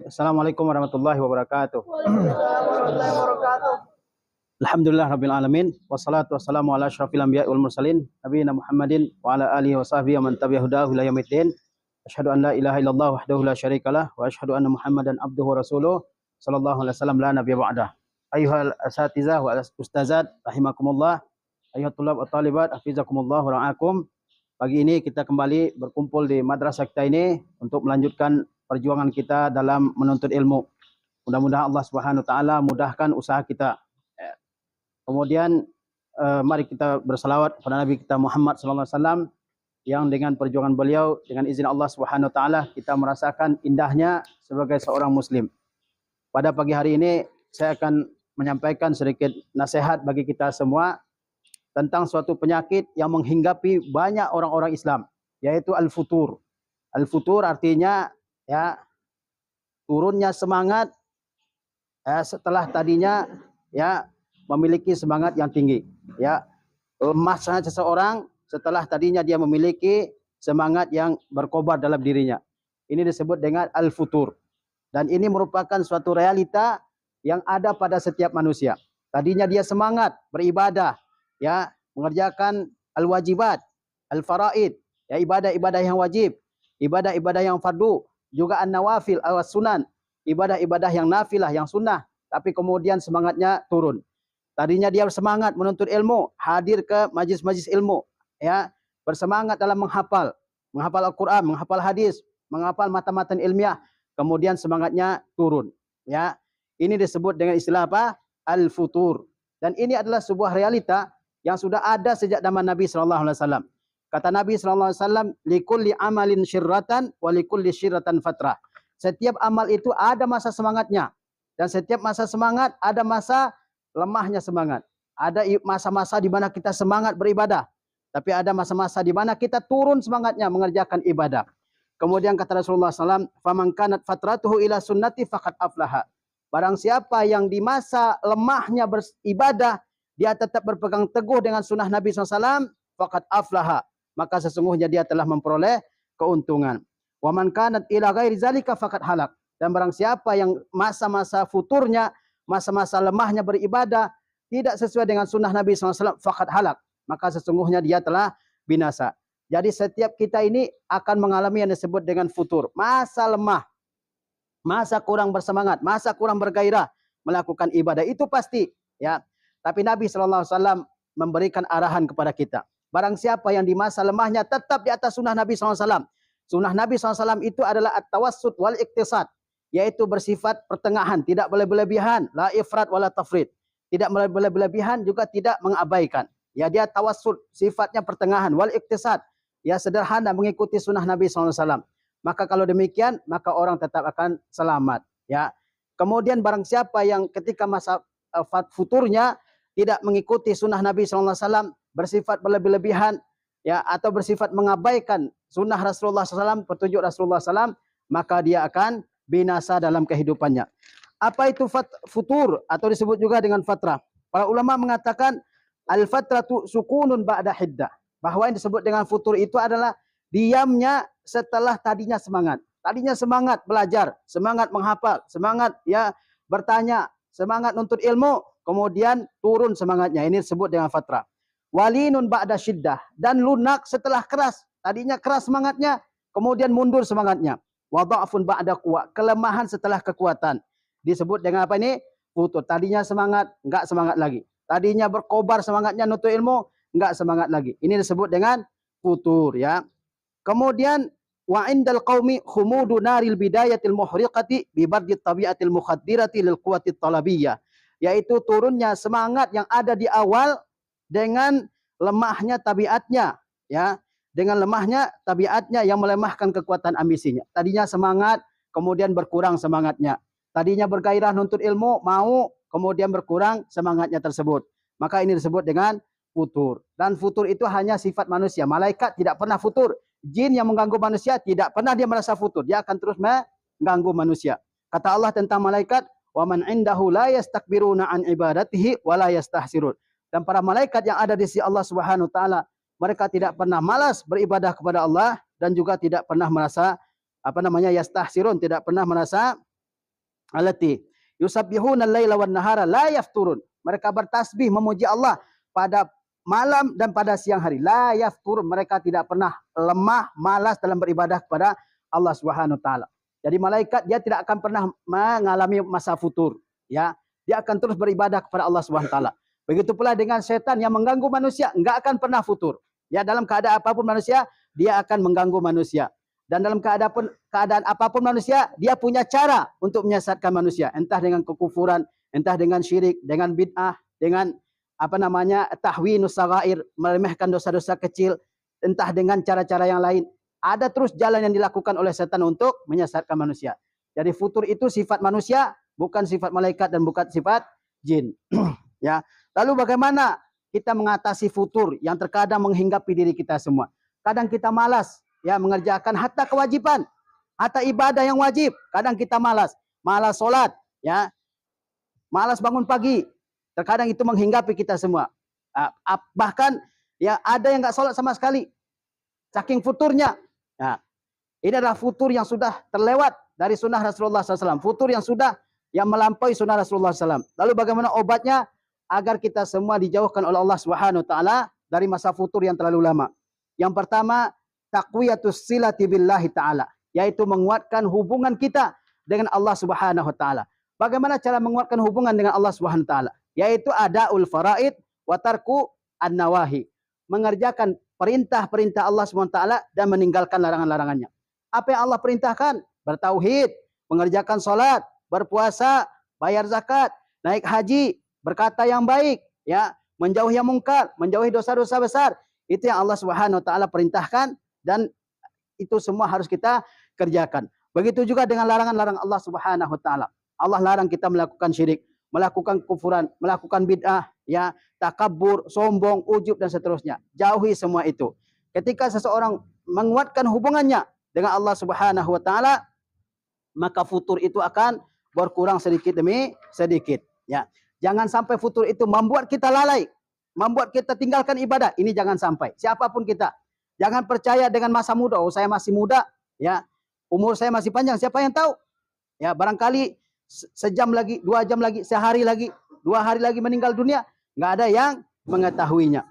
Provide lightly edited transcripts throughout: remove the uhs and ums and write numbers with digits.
Assalamualaikum warahmatullahi wabarakatuh. Waalaikumsalam warahmatullahi wabarakatuh. Alhamdulillah rabbil alamin wassalatu wassalamu ala asyrafil anbiya'i wal mursalin nabiyina Muhammadin wa ala alihi wa sahbihi wa man tabi'ahu ila yaumiddin. Asyhadu an la ilaha illallah wahdahu la syarikalah wa asyhadu anna Muhammadan abduhu wa rasuluh sallallahu alaihi wasallam la nabiyya ba'dah. Ayyuhal asatizah wa ustazat rahimakumullah, ayyuhat tulab wa talibat hafizakumullah wa ra'akum. Pagi ini kita kembali berkumpul di madrasah kita ini untuk melanjutkan perjuangan kita dalam menuntut ilmu. Mudah-mudahan Allah Subhanahu wa taala mudahkan usaha kita. Kemudian mari kita bersalawat kepada Nabi kita Muhammad sallallahu alaihi wasallam yang dengan perjuangan beliau dengan izin Allah Subhanahu wa taala kita merasakan indahnya sebagai seorang muslim. Pada pagi hari ini saya akan menyampaikan sedikit nasihat bagi kita semua tentang suatu penyakit yang menghinggapi banyak orang-orang Islam, yaitu al-futur. Al-futur artinya ya turunnya semangat setelah tadinya ya memiliki semangat yang tinggi. Ya, lemahnya seseorang setelah tadinya dia memiliki semangat yang berkobar dalam dirinya. Ini disebut dengan al-futur. Dan ini merupakan suatu realita yang ada pada setiap manusia. Tadinya dia semangat beribadah, ya, mengerjakan al-wajibat, al-faraid, ya, ibadah-ibadah yang wajib, ibadah-ibadah yang fardu, juga an-nawafil, al-sunan, ibadah-ibadah yang nafilah, yang sunnah, tapi kemudian semangatnya turun. Tadinya dia bersemangat menuntut ilmu, hadir ke majlis-majlis ilmu, ya, bersemangat dalam menghafal Al-Quran, menghafal hadis, menghafal matan-matan ilmiah, kemudian semangatnya turun. Ya, ini disebut dengan istilah apa? Al-futur. Dan ini adalah sebuah realita yang sudah ada sejak zaman Nabi Sallallahu Alaihi Wasallam. Kata Nabi Sallallahu Alaihi Wasallam, likulli amalin syirratan, wa likulli syirratan fatrah. Setiap amal itu ada masa semangatnya, dan setiap masa semangat ada masa lemahnya semangat. Ada masa-masa di mana kita semangat beribadah, tapi ada masa-masa di mana kita turun semangatnya mengerjakan ibadah. Kemudian kata Rasulullah SAW, faman kanat fatratuhu ila sunnati faqad aflaha. Barang siapa yang di masa lemahnya beribadah, dia tetap berpegang teguh dengan sunnah Nabi SAW, faqad aflaha. Maka sesungguhnya dia telah memperoleh keuntungan. Wa man kanat ila ghairi zalika faqad halak. Dan barang siapa yang masa-masa futurnya, masa-masa lemahnya beribadah, tidak sesuai dengan sunnah Nabi SAW, faqad halak. Maka sesungguhnya dia telah binasa. Jadi setiap kita ini akan mengalami yang disebut dengan futur. Masa lemah, masa kurang bersemangat, masa kurang bergairah melakukan ibadah. Itu pasti. Ya. Tapi Nabi SAW memberikan arahan kepada kita. Barang siapa yang di masa lemahnya tetap di atas sunnah Nabi SAW. Sunnah Nabi SAW itu adalah at-tawassut wal iktisad. Yaitu bersifat pertengahan. Tidak boleh berlebihan. La ifrat wala tafrid. Tidak boleh berlebihan, juga tidak mengabaikan. Ya, dia tawassut, sifatnya pertengahan. Wal iktisad. Ya, sederhana mengikuti sunnah Nabi SAW. Maka kalau demikian, maka orang tetap akan selamat. Ya. Kemudian barang siapa yang ketika masa futurnya tidak mengikuti sunnah Nabi SAW, bersifat berlebihan, ya, atau bersifat mengabaikan sunnah Rasulullah SAW, petunjuk Rasulullah SAW, maka dia akan binasa dalam kehidupannya. Apa itu futur atau disebut juga dengan fatrah? Para ulama mengatakan al-fatratu sukunun ba'da hiddah. Bahwa yang disebut dengan futur itu adalah diamnya setelah tadinya semangat. Tadinya semangat belajar, semangat menghafal, semangat ya bertanya, semangat nuntut ilmu, kemudian turun semangatnya. Ini disebut dengan fatrah. Walinun ba'da syiddah, dan lunak setelah keras. Tadinya keras semangatnya, kemudian mundur semangatnya. Wadha'fun ba'da quwwah, kelemahan setelah kekuatan. Disebut dengan apa ini? Futur. Tadinya semangat, enggak semangat lagi. Tadinya berkobar semangatnya nuntut ilmu, enggak semangat lagi. Ini disebut dengan futur, ya. Kemudian wa indal qaumi khumudu naril bidayatil muhriqati bi bardit tabi'atil mukhaddirati lil quwwati talabiyah, yaitu turunnya semangat yang ada di awal dengan lemahnya tabiatnya, ya. Dengan lemahnya tabiatnya yang melemahkan kekuatan ambisinya. Tadinya semangat, kemudian berkurang semangatnya. Tadinya bergairah nuntut ilmu, mau, kemudian berkurang semangatnya tersebut. Maka ini disebut dengan futur. Dan futur itu hanya sifat manusia. Malaikat tidak pernah futur. Jin yang mengganggu manusia tidak pernah dia merasa futur. Dia akan terus mengganggu manusia. Kata Allah tentang malaikat, wa man indahu la yastakbiruna an ibadatihi wa la yastahsirun. Dan para malaikat yang ada di sisi Allah Subhanahu wa taala, mereka tidak pernah malas beribadah kepada Allah dan juga tidak pernah merasa yastahsirun, tidak pernah merasa allati yusabbihuna al-laila wan nahara la yafturun. Mereka bertasbih memuji Allah pada malam dan pada siang hari. La yafturun. Mereka tidak pernah lemah, malas dalam beribadah kepada Allah Subhanahu wa taala. Jadi malaikat dia tidak akan pernah mengalami masa futur, ya. Dia akan terus beribadah kepada Allah Subhanahu wa taala. Begitu pula dengan setan yang mengganggu manusia, enggak akan pernah futur. Ya, dalam keadaan apapun manusia, dia akan mengganggu manusia. Dan dalam keadaan apapun manusia, dia punya cara untuk menyesatkan manusia. Entah dengan kekufuran, entah dengan syirik, dengan bid'ah, dengan tahwinus saghair, meremehkan dosa-dosa kecil, entah dengan cara-cara yang lain. Ada terus jalan yang dilakukan oleh setan untuk menyesatkan manusia. Jadi futur itu sifat manusia, bukan sifat malaikat dan bukan sifat jin. Ya. Lalu bagaimana kita mengatasi futur yang terkadang menghinggapi diri kita semua? Kadang kita malas ya mengerjakan hatta kewajiban, hatta ibadah yang wajib. Kadang kita malas solat, ya. Malas bangun pagi. Terkadang itu menghinggapi kita semua. Bahkan ya ada yang enggak solat sama sekali. Saking futurnya. Nah, ini adalah futur yang sudah terlewat dari sunnah Rasulullah SAW. Futur yang sudah yang melampaui sunnah Rasulullah SAW. Lalu bagaimana obatnya? Agar kita semua dijauhkan oleh Allah Subhanahu wa taala dari masa futur yang terlalu lama. Yang pertama, taqwiyatus silati billahi ta'ala, yaitu menguatkan hubungan kita dengan Allah Subhanahu wa taala. Bagaimana cara menguatkan hubungan dengan Allah Subhanahu wa taala? Yaitu adaul faraid wa tarku an-nawahi. Mengerjakan perintah-perintah Allah Subhanahu wa taala dan meninggalkan larangan-larangannya. Apa yang Allah perintahkan? Bertauhid, mengerjakan salat, berpuasa, bayar zakat, naik haji, berkata yang baik, ya, menjauhi yang mungkar, menjauhi dosa-dosa besar. Itu yang Allah Subhanahu wa taala perintahkan dan itu semua harus kita kerjakan. Begitu juga dengan larangan-larangan Allah Subhanahu wa taala. Allah larang kita melakukan syirik, melakukan kufuran, melakukan bid'ah, ya, takabur, sombong, ujub dan seterusnya. Jauhi semua itu. Ketika seseorang menguatkan hubungannya dengan Allah Subhanahu wa taala, maka futur itu akan berkurang sedikit demi sedikit, ya. Jangan sampai futur itu membuat kita lalai, membuat kita tinggalkan ibadah. Ini jangan sampai. Siapapun kita. Jangan percaya dengan masa muda. Oh, saya masih muda, ya. Umur saya masih panjang, siapa yang tahu? Ya, barangkali sejam lagi, 2 jam lagi, sehari lagi, 2 hari lagi meninggal dunia, nggak ada yang mengetahuinya.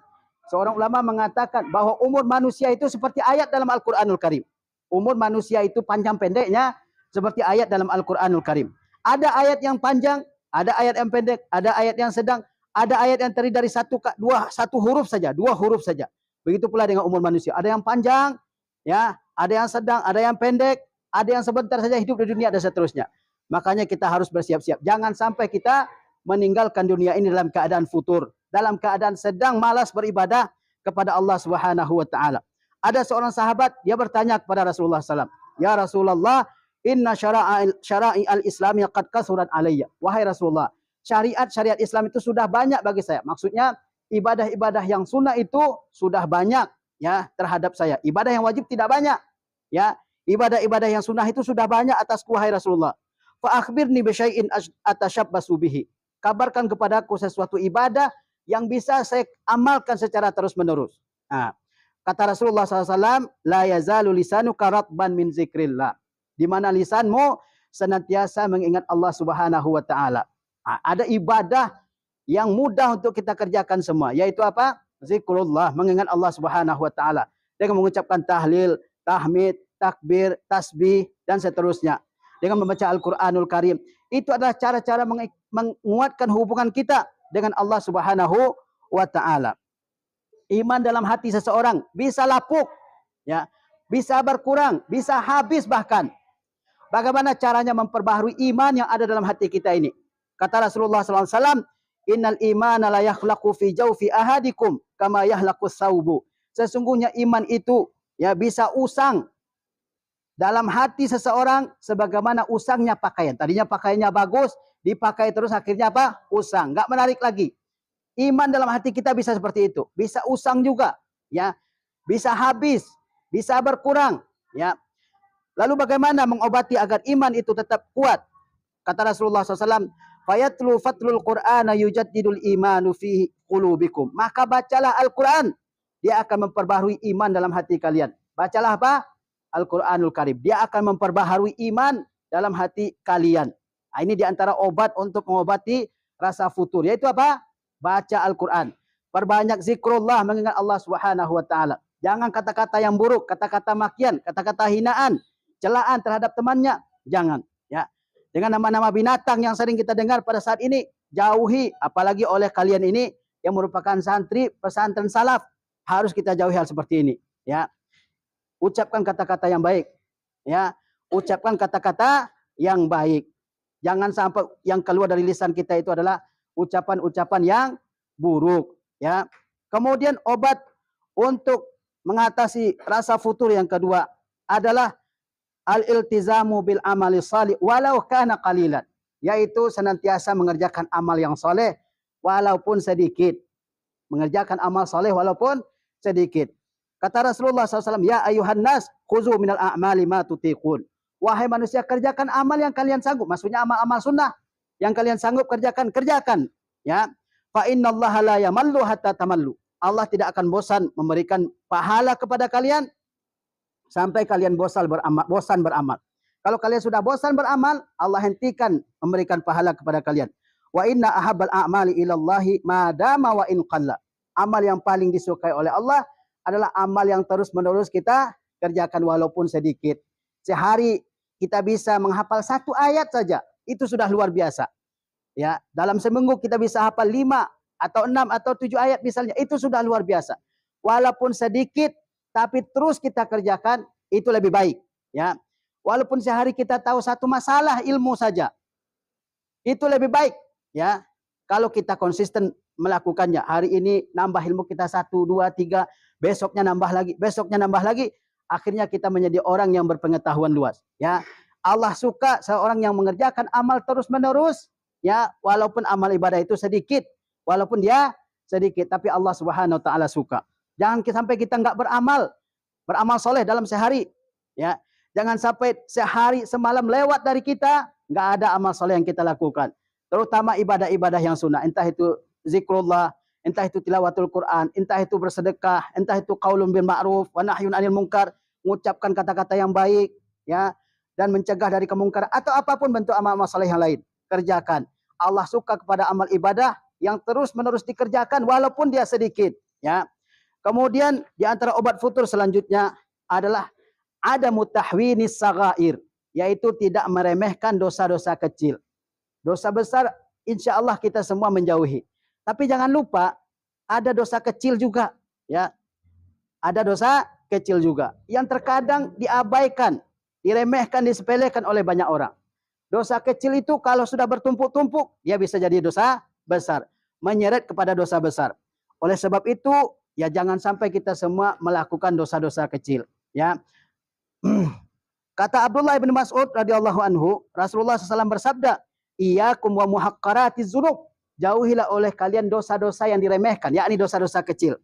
Seorang ulama mengatakan bahwa umur manusia itu seperti ayat dalam Al-Quranul Karim. Umur manusia itu panjang pendeknya seperti ayat dalam Al-Quranul Karim. Ada ayat yang panjang, ada ayat yang pendek, ada ayat yang sedang, ada ayat yang terdiri dari satu huruf saja, 2 huruf saja. Begitu pula dengan umur manusia. Ada yang panjang, ya, ada yang sedang, ada yang pendek, ada yang sebentar saja hidup di dunia dan seterusnya. Makanya kita harus bersiap-siap. Jangan sampai kita meninggalkan dunia ini dalam keadaan futur, dalam keadaan sedang malas beribadah kepada Allah Subhanahu wa taala. Ada seorang sahabat, dia bertanya kepada Rasulullah SAW, "Ya Rasulullah, inna syara'i al-Islam qad kasurat alayya." Wahai Rasulullah, syariat-syariat Islam itu sudah banyak bagi saya. Maksudnya ibadah-ibadah yang sunnah itu sudah banyak, ya, terhadap saya. Ibadah yang wajib tidak banyak, ya. Ibadah-ibadah yang sunnah itu sudah banyak atasku, wahai Rasulullah. Fa akhbirni bi syai'in atashabbasu bihi. Kabarkan kepadaku sesuatu ibadah yang bisa saya amalkan secara terus-menerus. Nah, kata Rasulullah SAW, la yazalu lisanuka ratban min zikrillah. Di mana lisanmu senantiasa mengingat Allah Subhanahu wa taala. Nah, ada ibadah yang mudah untuk kita kerjakan semua, yaitu apa? Zikrullah, mengingat Allah Subhanahu wa taala dengan mengucapkan tahlil, tahmid, takbir, tasbih dan seterusnya. Dengan membaca Al-Qur'anul Karim. Itu adalah cara-cara menguatkan hubungan kita dengan Allah Subhanahu wa taala. Iman dalam hati seseorang bisa lapuk, ya, bisa berkurang, bisa habis bahkan. Bagaimana caranya memperbaharui iman yang ada dalam hati kita ini? Kata Rasulullah SAW, "Innal imana la yakhlaqu fi jawfi ahadikum kama yahlaqus saubu." Sesungguhnya iman itu, ya, bisa usang dalam hati seseorang sebagaimana usangnya pakaian. Tadinya pakaiannya bagus, dipakai terus akhirnya apa? Usang, enggak menarik lagi. Iman dalam hati kita bisa seperti itu, bisa usang juga, ya. Bisa habis, bisa berkurang, ya. Lalu bagaimana mengobati agar iman itu tetap kuat? Kata Rasulullah SAW, "Fayatlu fatlul Qur'ana yujaddidul imanu fi qulubikum." Maka bacalah Al-Qur'an, dia akan memperbaharui iman dalam hati kalian. Bacalah apa? Al-Quranul Karim. Dia akan memperbaharui iman dalam hati kalian. Nah, ini diantara obat untuk mengobati rasa futur. Yaitu apa? Baca Al-Quran. Perbanyak zikrullah, mengingat Allah Subhanahu wa Ta'ala. Jangan kata-kata yang buruk, kata-kata makian, kata-kata hinaan, celaan terhadap temannya. Jangan. Ya. Dengan nama-nama binatang yang sering kita dengar pada saat ini, jauhi. Apalagi oleh kalian ini yang merupakan santri pesantren salaf. Harus kita jauhi hal seperti ini. Ya. Ucapkan kata-kata yang baik. Ya. Ucapkan kata-kata yang baik. Jangan sampai yang keluar dari lisan kita itu adalah ucapan-ucapan yang buruk. Ya. Kemudian obat untuk mengatasi rasa futur yang kedua adalah al-iltizamu bil amali salih walau kana qalilan, yaitu senantiasa mengerjakan amal yang soleh walaupun sedikit. Mengerjakan amal soleh walaupun sedikit. Kata Rasulullah SAW, ya ayuhan nas, khuzu minal a'mali ma tutiqun. Wahai manusia, kerjakan amal yang kalian sanggup. Maksudnya amal-amal sunnah. Yang kalian sanggup kerjakan, kerjakan. Ya. Fa innallaha la yamallu hatta tamallu. Allah tidak akan bosan memberikan pahala kepada kalian sampai kalian bosan beramal. Kalau kalian sudah bosan beramal, Allah hentikan memberikan pahala kepada kalian. Wa inna ahabbal a'mali ilallahi ma dama wa in qalla. Amal yang paling disukai oleh Allah adalah amal yang terus-menerus kita kerjakan walaupun sedikit. Sehari kita bisa menghafal 1 ayat saja, itu sudah luar biasa. Ya, dalam seminggu kita bisa hafal 5 atau 6 atau 7 ayat misalnya, itu sudah luar biasa. Walaupun sedikit, tapi terus kita kerjakan, itu lebih baik. Ya, walaupun sehari kita tahu 1 masalah ilmu saja, itu lebih baik. Ya, kalau kita konsisten melakukannya. Hari ini nambah ilmu kita 1, 2, 3, besoknya nambah lagi, akhirnya kita menjadi orang yang berpengetahuan luas. Ya, Allah suka seorang yang mengerjakan amal terus-menerus. Ya, walaupun amal ibadah itu sedikit, walaupun dia sedikit, tapi Allah Subhanahu wa Ta'ala suka. Jangan sampai kita enggak beramal soleh dalam sehari. Ya, jangan sampai sehari semalam lewat dari kita, enggak ada amal soleh yang kita lakukan. Terutama ibadah-ibadah yang sunnah, entah itu zikrullah, entah itu tilawatul Quran, entah itu bersedekah, entah itu qaulun bil ma'ruf wa nahyun 'anil munkar, mengucapkan kata-kata yang baik, ya, dan mencegah dari kemungkaran atau apapun bentuk amal-amal saleh yang lain, kerjakan. Allah suka kepada amal ibadah yang terus-menerus dikerjakan walaupun dia sedikit, ya. Kemudian di antara obat futur selanjutnya adalah adamu tahwinis saghair, yaitu tidak meremehkan dosa-dosa kecil. Dosa besar insya Allah kita semua menjauhi. Tapi jangan lupa ada dosa kecil juga, ya. Ada dosa kecil juga yang terkadang diabaikan, diremehkan, disepelekan oleh banyak orang. Dosa kecil itu kalau sudah bertumpuk-tumpuk, dia bisa jadi dosa besar, menyeret kepada dosa besar. Oleh sebab itu, ya jangan sampai kita semua melakukan dosa-dosa kecil, ya. Kata Abdullah bin Mas'ud radhiyallahu anhu, Rasulullah SAW bersabda, iyyakum wa muhaqqaratiz dzunub. Jauhilah oleh kalian dosa-dosa yang diremehkan, yakni dosa-dosa kecil.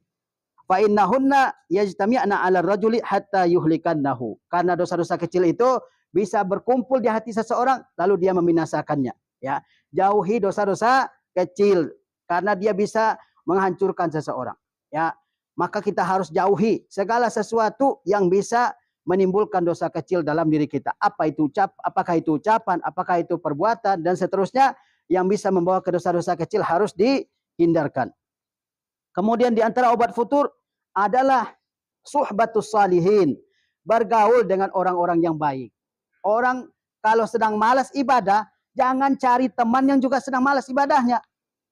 Fa innahunna yajtami'na 'ala rajuli hatta yuhlikannahu. Karena dosa-dosa kecil itu bisa berkumpul di hati seseorang lalu dia membinasakannya, ya. Jauhi dosa-dosa kecil karena dia bisa menghancurkan seseorang, ya. Maka kita harus jauhi segala sesuatu yang bisa menimbulkan dosa kecil dalam diri kita. Apakah itu ucapan, apakah itu perbuatan dan seterusnya yang bisa membawa ke dosa-dosa kecil harus dihindarkan. Kemudian di antara obat futur adalah suhbatus salihin, bergaul dengan orang-orang yang baik. Orang kalau sedang malas ibadah, jangan cari teman yang juga sedang malas ibadahnya.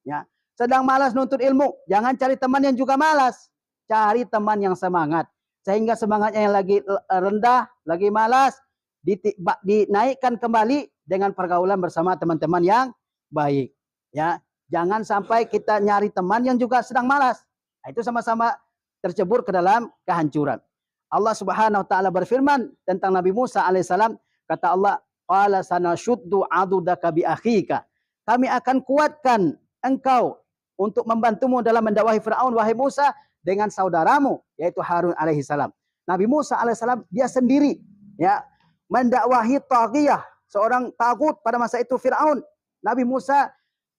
Ya, sedang malas nuntut ilmu, jangan cari teman yang juga malas. Cari teman yang semangat. Sehingga semangatnya yang lagi rendah, lagi malas, dinaikkan kembali dengan pergaulan bersama teman-teman yang baik. Ya, jangan sampai kita nyari teman yang juga sedang malas. Nah, itu sama-sama tercebur ke dalam kehancuran. Allah Subhanahu wa Ta'ala berfirman tentang Nabi Musa alaihissalam, kata Allah, qala sanashuddu adudaka bi akhika. Kami akan kuatkan engkau untuk membantumu dalam mendakwahi Firaun, wahai Musa, dengan saudaramu yaitu Harun alaihissalam. Nabi Musa alaihissalam dia sendiri, ya, mendakwahi taghiyah, seorang tagut pada masa itu Firaun. Nabi Musa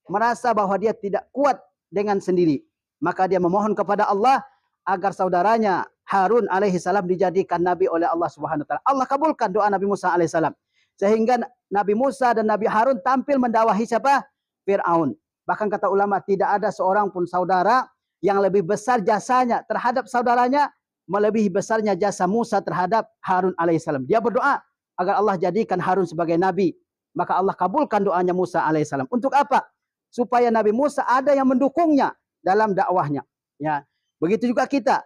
merasa bahwa dia tidak kuat dengan sendiri, maka dia memohon kepada Allah agar saudaranya Harun alaihissalam dijadikan nabi oleh Allah Subhanahu wa Ta'ala. Allah kabulkan doa Nabi Musa alaihissalam, Sehingga Nabi Musa dan Nabi Harun tampil mendakwahi siapa? Fir'aun. Bahkan kata ulama tidak ada seorang pun saudara yang lebih besar jasanya terhadap saudaranya melebihi besarnya jasa Musa terhadap Harun alaihissalam. Dia berdoa agar Allah jadikan Harun sebagai nabi. Maka Allah kabulkan doanya Musa alaihissalam. Untuk apa? Supaya Nabi Musa ada yang mendukungnya dalam dakwahnya. Ya, begitu juga kita.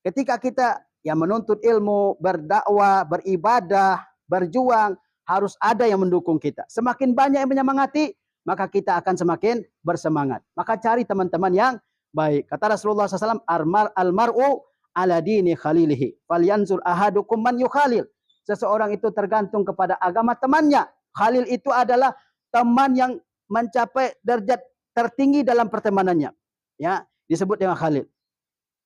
Ketika kita yang menuntut ilmu, berdakwah, beribadah, berjuang, harus ada yang mendukung kita. Semakin banyak yang menyemangati, maka kita akan semakin bersemangat. Maka cari teman-teman yang baik. Kata Rasulullah SAW, almar'u ala dini khalilihi. Falyanzur ahadukum man yukhalil. Seseorang itu tergantung kepada agama temannya. Khalil itu adalah teman yang mencapai derajat tertinggi dalam pertemanannya. Ya, disebut dengan khalil.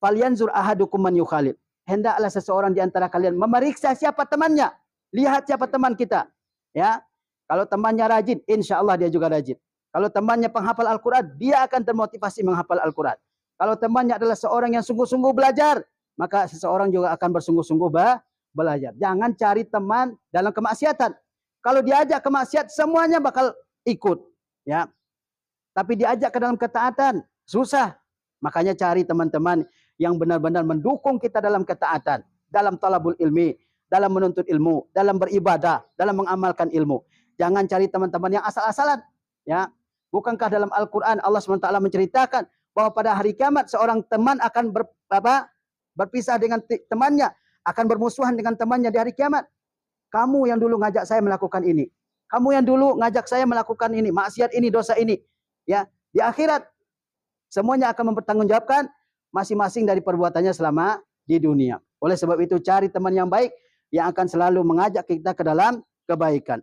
Falyanzur ahadukum man yukhalil. Hendaklah seseorang di antara kalian memeriksa siapa temannya. Lihat siapa teman kita. Ya, kalau temannya rajin, insya Allah dia juga rajin. Kalau temannya penghafal Al-Quran, dia akan termotivasi menghafal Al-Quran. Kalau temannya adalah seorang yang sungguh-sungguh belajar, maka seseorang juga akan bersungguh-sungguh belajar. Jangan cari teman dalam kemaksiatan. Kalau diajak ke maksiat, semuanya bakal ikut. Ya, tapi diajak ke dalam ketaatan, susah. Makanya cari teman-teman yang benar-benar mendukung kita dalam ketaatan, dalam talabul ilmi, dalam menuntut ilmu, dalam beribadah, dalam mengamalkan ilmu. Jangan cari teman-teman yang asal-asalan. Ya, bukankah dalam Al-Quran Allah SWT menceritakan bahwa pada hari kiamat seorang teman akan berpisah dengan temannya, akan bermusuhan dengan temannya di hari kiamat. Kamu yang dulu ngajak saya melakukan ini, kamu yang dulu ngajak saya melakukan ini, maksiat ini, dosa ini. Ya, di akhirat semuanya akan mempertanggungjawabkan masing-masing dari perbuatannya selama di dunia. Oleh sebab itu cari teman yang baik yang akan selalu mengajak kita ke dalam kebaikan.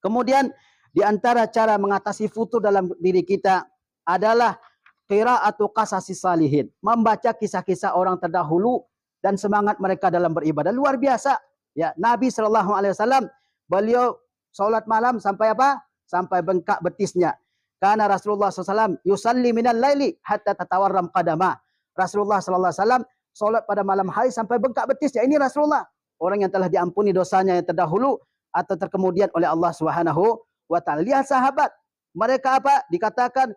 Kemudian di antara cara mengatasi futur dalam diri kita adalah qira'atu qasasis salihin, membaca kisah-kisah orang terdahulu dan semangat mereka dalam beribadah luar biasa. Ya, Nabi SAW beliau salat malam sampai apa? Sampai bengkak betisnya. Karena Rasulullah SAW yusalli minal laili hatta tatawarram qadama. Rasulullah SAW salat pada malam hari sampai bengkak betisnya. Ini Rasulullah, orang yang telah diampuni dosanya yang terdahulu atau terkemudian oleh Allah Subhanahu wa taala. Lihat sahabat, mereka apa? Dikatakan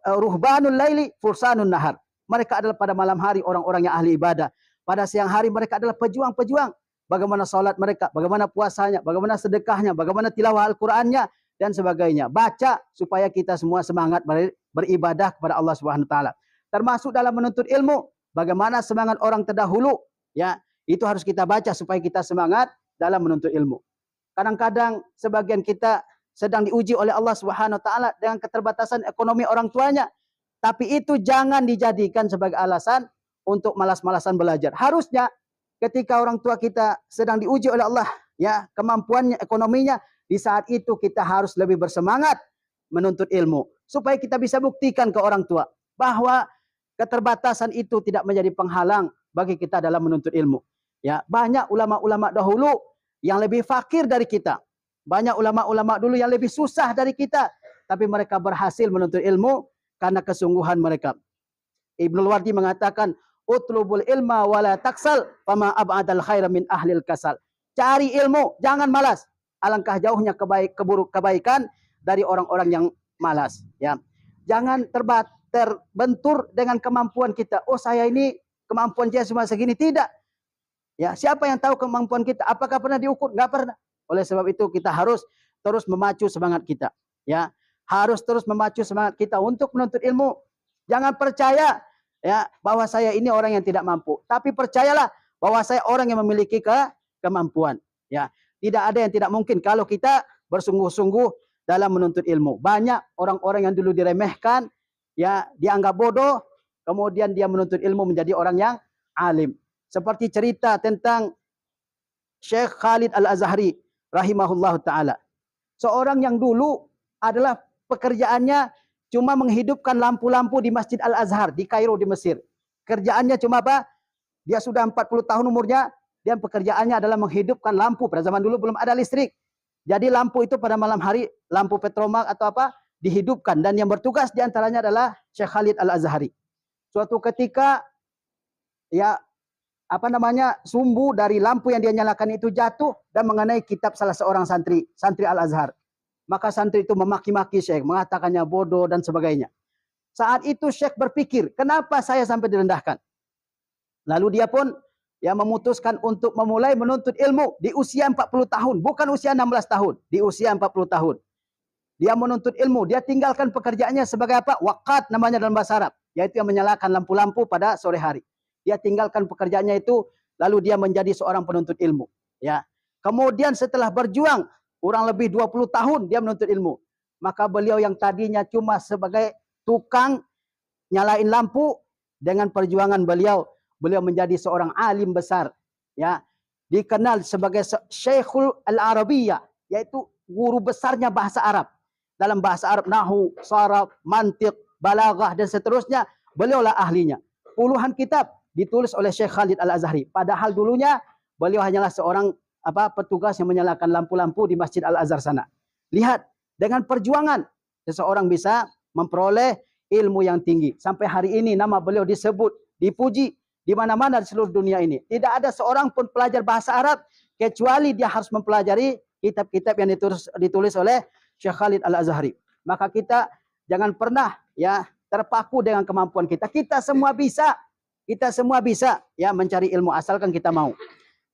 ruhbanul laili fursanun nahar. Mereka adalah pada malam hari orang-orang yang ahli ibadah. Pada siang hari mereka adalah pejuang-pejuang. Bagaimana salat mereka, bagaimana puasanya, bagaimana sedekahnya, bagaimana tilawah Al-Qur'annya dan sebagainya. Baca supaya kita semua semangat beribadah kepada Allah Subhanahu wa taala. Termasuk dalam menuntut ilmu, bagaimana semangat orang terdahulu, ya, itu harus kita baca supaya kita semangat dalam menuntut ilmu. Kadang-kadang sebagian kita sedang diuji oleh Allah Subhanahu wa taala dengan keterbatasan ekonomi orang tuanya. Tapi itu jangan dijadikan sebagai alasan untuk malas-malasan belajar. Harusnya ketika orang tua kita sedang diuji oleh Allah, ya, kemampuannya, ekonominya, di saat itu kita harus lebih bersemangat menuntut ilmu supaya kita bisa buktikan ke orang tua bahwa keterbatasan itu tidak menjadi penghalang bagi kita dalam menuntut ilmu. Ya, banyak ulama-ulama dahulu yang lebih fakir dari kita. Banyak ulama-ulama dulu yang lebih susah dari kita, tapi mereka berhasil menuntut ilmu karena kesungguhan mereka. Ibnul Wardi mengatakan, utlubul ilma wala taksal, fama ab'adal khaira min ahlil kasal. Cari ilmu, jangan malas. Alangkah jauhnya kebaikan dari orang-orang yang malas. Ya, jangan terbentur dengan kemampuan kita. Oh, saya ini kemampuan saya cuma segini. Tidak. Ya, siapa yang tahu kemampuan kita? Apakah pernah diukur? Enggak pernah. Oleh sebab itu kita harus terus memacu semangat kita. Ya, harus terus memacu semangat kita untuk menuntut ilmu. Jangan percaya, ya, bahwa saya ini orang yang tidak mampu. Tapi percayalah bahwa saya orang yang memiliki kemampuan. Ya, tidak ada yang tidak mungkin kalau kita bersungguh-sungguh dalam menuntut ilmu. Banyak orang-orang yang dulu diremehkan, ya, dianggap bodoh, kemudian dia menuntut ilmu menjadi orang yang alim. Seperti cerita tentang Syekh Khalid Al-Azhari rahimahullah ta'ala. Seorang yang dulu adalah pekerjaannya cuma menghidupkan lampu-lampu di Masjid Al-Azhar di Kairo di Mesir. Kerjaannya cuma apa? Dia sudah 40 tahun umurnya, dan pekerjaannya adalah menghidupkan lampu. Pada zaman dulu belum ada listrik. Jadi lampu itu pada malam hari, lampu petromak atau apa, dihidupkan. Dan yang bertugas diantaranya adalah Syekh Khalid Al-Azhari. Suatu ketika, ya, sumbu dari lampu yang dia nyalakan itu jatuh dan mengenai kitab salah seorang santri Al-Azhar. Maka santri itu memaki-maki Syekh, mengatakannya bodoh dan sebagainya. Saat itu Syekh berpikir, kenapa saya sampai direndahkan? Lalu dia pun memutuskan untuk memulai menuntut ilmu di usia 40 tahun, bukan usia 16 tahun, di usia 40 tahun. Dia menuntut ilmu, dia tinggalkan pekerjaannya sebagai apa? Waqat namanya dalam bahasa Arab, yaitu yang menyalakan lampu-lampu pada sore hari. Dia tinggalkan pekerjaannya itu, lalu dia menjadi seorang penuntut ilmu. Ya. Kemudian setelah berjuang kurang lebih 20 tahun dia menuntut ilmu. Maka beliau yang tadinya cuma sebagai tukang nyalain lampu, dengan perjuangan beliau menjadi seorang alim besar. Ya. Dikenal sebagai Syekhul Al-Arabiyyah, yaitu guru besarnya bahasa Arab. Dalam bahasa Arab, nahwu, saraf, mantiq, balaghah dan seterusnya, beliaulah ahlinya. Puluhan kitab ditulis oleh Syekh Khalid Al-Azhari. Padahal dulunya beliau hanyalah seorang petugas yang menyalakan lampu-lampu di Masjid Al-Azhar sana. Lihat, dengan perjuangan seseorang bisa memperoleh ilmu yang tinggi. Sampai hari ini nama beliau disebut, dipuji di mana-mana di seluruh dunia ini. Tidak ada seorang pun pelajar bahasa Arab kecuali dia harus mempelajari kitab-kitab yang ditulis oleh Syekh Khalid Al-Azhari. Maka kita jangan pernah terpaku dengan kemampuan kita. Kita semua bisa mencari ilmu asalkan kita mau.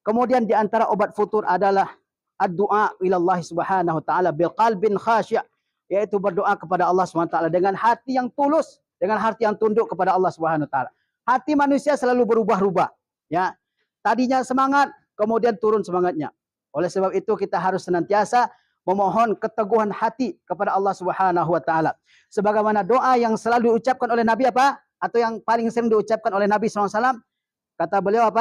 Kemudian di antara obat futur adalah ad-du'a ilallah subhanahu wa ta'ala bil qalbin khasyi', yaitu berdoa kepada Allah Subhanahu wa taala dengan hati yang tulus, dengan hati yang tunduk kepada Allah Subhanahu wa taala. Hati manusia selalu berubah-ubah, ya. Tadinya semangat, kemudian turun semangatnya. Oleh sebab itu kita harus senantiasa memohon keteguhan hati kepada Allah Subhanahu wa taala. Sebagaimana doa yang selalu diucapkan oleh Nabi atau yang paling sering diucapkan oleh Nabi SAW, kata beliau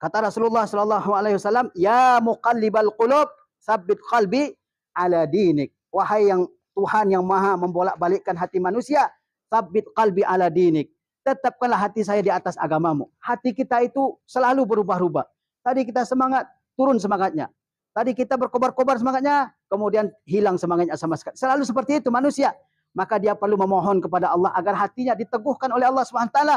kata Rasulullah SAW, ya muqallibal qulub, tsabbit qalbi ala dinik. Wahai yang Tuhan yang maha membolak-balikkan hati manusia, tsabbit qalbi ala dinik. Tetapkanlah hati saya di atas agamamu. Hati kita itu selalu berubah-ubah. Tadi kita semangat, turun semangatnya. Tadi kita berkobar-kobar semangatnya, kemudian hilang semangatnya sama sekali. Selalu seperti itu manusia. Maka dia perlu memohon kepada Allah agar hatinya diteguhkan oleh Allah Subhanahu wa taala.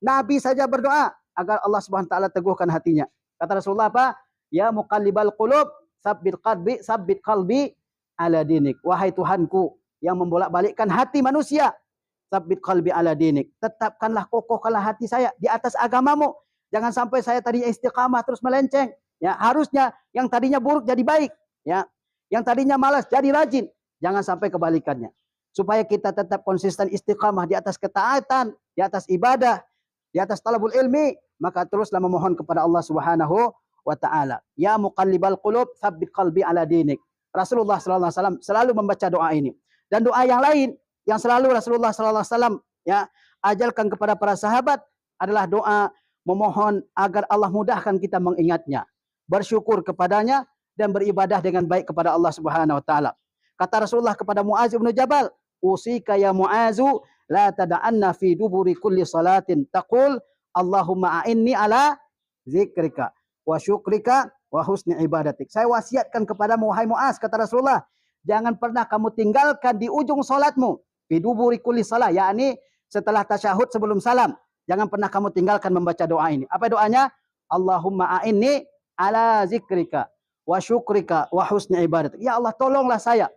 Nabi saja berdoa agar Allah Subhanahu wa taala teguhkan hatinya. Kata Rasulullah apa? Ya muqallibal qulub, tsabbit qalbi ala dinik. Wahai Tuhanku yang membolak-balikkan hati manusia, tsabbit qalbi ala dinik. Tetapkanlah, kokohkanlah hati saya di atas agamamu. Jangan sampai saya tadinya istiqamah terus melenceng. Ya, harusnya yang tadinya buruk jadi baik. Ya, yang tadinya malas jadi rajin. Jangan sampai kebalikannya. Supaya kita tetap konsisten istiqamah di atas ketaatan, di atas ibadah, di atas talabul ilmi, maka teruslah memohon kepada Allah Subhanahu wa taala. Ya muqallibal qulub, tsabbit qalbi ala dinik. Rasulullah sallallahu alaihi wasallam selalu membaca doa ini. Dan doa yang lain yang selalu Rasulullah sallallahu alaihi wasallam ajarkan kepada para sahabat adalah doa memohon agar Allah mudahkan kita mengingatnya, bersyukur kepadanya dan beribadah dengan baik kepada Allah Subhanahu wa taala. Kata Rasulullah kepada Muaz bin Jabal, "Usika ya Muazu la tada'anna fi duburi kulli salatin taqul Allahumma a'inni ala zikrika wa syukrika wa husni ibadatik." Saya wasiatkan kepadamu wahai Muaz, kata Rasulullah, jangan pernah kamu tinggalkan di ujung salatmu, fi duburi kulli salah, yakni setelah tasyahud sebelum salam. Jangan pernah kamu tinggalkan membaca doa ini. Apa doanya? Allahumma a'inni ala zikrika wa syukrika wa husni ibadatik. Ya Allah, tolonglah saya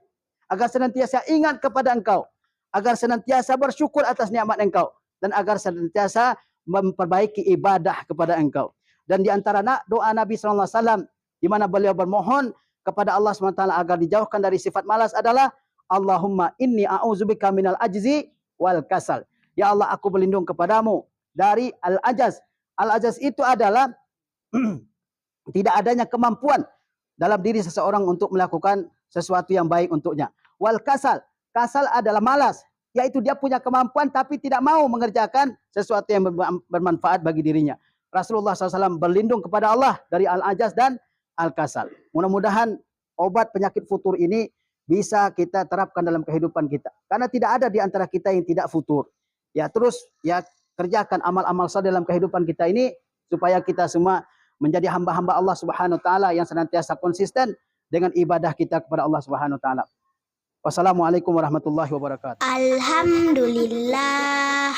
agar senantiasa ingat kepada Engkau, agar senantiasa bersyukur atas nikmat Engkau, dan agar senantiasa memperbaiki ibadah kepada Engkau. Dan di antara doa Nabi SAW, di mana beliau bermohon kepada Allah SWT agar dijauhkan dari sifat malas adalah Allahumma inni a'udzubika minal ajzi wal kasal. Ya Allah, aku berlindung kepadamu dari al-ajaz. Al-ajaz itu adalah tidak adanya kemampuan dalam diri seseorang untuk melakukan sesuatu yang baik untuknya. Wal kasal. Kasal adalah malas, yaitu dia punya kemampuan tapi tidak mau mengerjakan sesuatu yang bermanfaat bagi dirinya. Rasulullah SAW berlindung kepada Allah dari al-ajaz dan al-kasal. Mudah-mudahan obat penyakit futur ini bisa kita terapkan dalam kehidupan kita. Karena tidak ada di antara kita yang tidak futur. Ya, terus kerjakan amal-amal saleh dalam kehidupan kita ini supaya kita semua menjadi hamba-hamba Allah Subhanahu wa taala yang senantiasa konsisten dengan ibadah kita kepada Allah Subhanahu wa taala. Wassalamualaikum warahmatullahi wabarakatuh. Alhamdulillah.